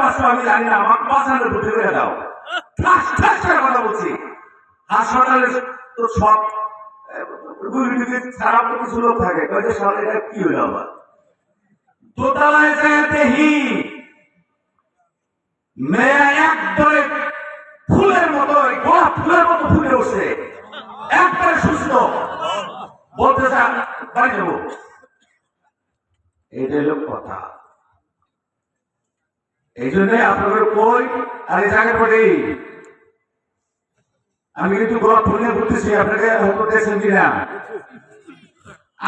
বাঁচবো আমি জানি না, আমার বাঁচানোর বুদ্ধি করে দাও। ঠাস ঠাস করে কথা বলছি। হাসপাতালে তো সব খারাপ কিছু লোক থাকে, এটা কি হইল আবার? দোতলায় যায় দেখি মেয়ে একবারে ফুলের মতো, গোলাপ ফুলের মতো ফুলে উঠছে, একবারে সুস্থ। বলতে চান বাড়ি যাবো, এটাই লোক কথা। এই জন্য আপনাদের কই আর এই জায়গার পরে আমি কিন্তু গোলাপ ফুল নিয়ে ঘুরতেছি, আপনাকে হয়তো দেখছেন কিনা।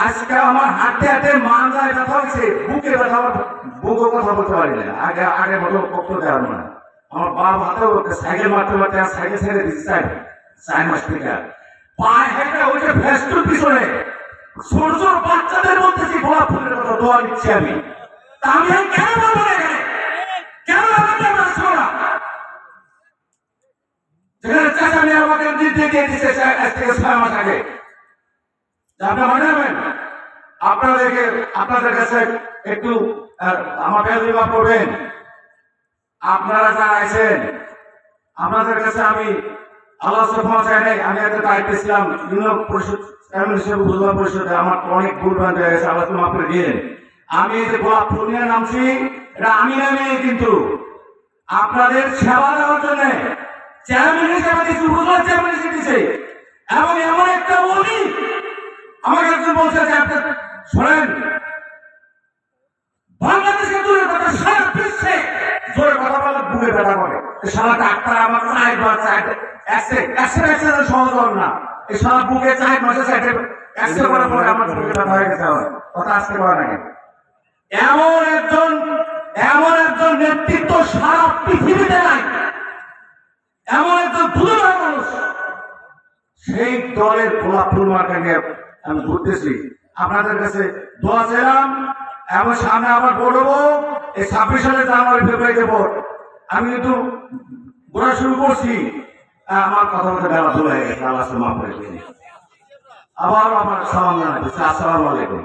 আজকে আমার হাঁটতে হাঁটে মানজায় ব্যথা হয়েছে, বুকে ব্যথা, আমার বুকে কথা বলতে পারি না। আগে বলো বক্তব্য দেওয়ার না, আমার বাপ হাতেও সাইকেল মারতে মারতে সাইকেল ছেড়ে দিচ্ছি 4 মাস থেকে। পায়ে হেঁটে ওই যে ফেস্টুর পিছনে ছোট ছোট বাচ্চাদের বলতেছি গোলাপ ফুলের কথা দোয়া দিচ্ছি আমি। তা আমি কেন বলবো না এখানে? কেন আমাদের আসবো না? যেখানে চাচামি আমাকে দিয়ে দিচ্ছে 1 থেকে 6 মাস আগে। আপনারা মনে রাখবেন, আপনাদের কাছে একটু আমার বেদনা করবেন। আপনারা যারা আছেন, আপনাদের কাছে আমি আল্লাহ ক্ষমা চাই নাই। আমি একটা দায়িত্ব ছিলাম ইউনিয়ন পরিষদ হিসেবে, উপজেলা পরিষদে। আমার অনেক ভুল ভ্রান্তি হয়ে গেছে, আল্লাহ ক্ষমা করে দিলেন। আমি এই যে গোলাপ ফুল নিয়ে নামছি, এটা আমি নামে কিন্তু আপনাদের সেবা দেওয়ার জন্য চেয়ারম্যান হিসেবে দিচ্ছি, উপজেলা চেয়ারম্যান হিসেবে দিচ্ছে। এবং এমন একটা বলি আমাকে একজন বলছে যে আপনি শোনেন, বাংলাদেশের দূরের কথা সারা বিশ্বে জোরে কথা বলে বুকে ব্যথা করে। সারা ডাক্তার আমার 4 বার 4 এক্সরে সহজ হল না। এই সারা বুকে 4 মাসে 4 এক্সরে করার পরে আমার বুকে ব্যথা হয়ে গেছে। কথা আসতে পারে না। এমন একজন নেতৃত্ব সারা পৃথিবীতে নাই, এমন একজন দুর্বল মানুষ। সেই দলের গোলাপ ফুল মার্কা নিয়ে আমি ঘুরতেছি। আপনাদের কাছে দোয়া চাইলাম। এবং সামনে আবার বলবো এই 26 সালে জানুয়ারি ফেব্রুয়ারিতে ভোট। আমি কিন্তু ঘোরা শুরু করছি, আমার কথা বলতে বেলা চলে গেছে। আল্লাহ মাফ করে দিন। আবার আমার সালাম জানাচ্ছি, আসসালামু আলাইকুম।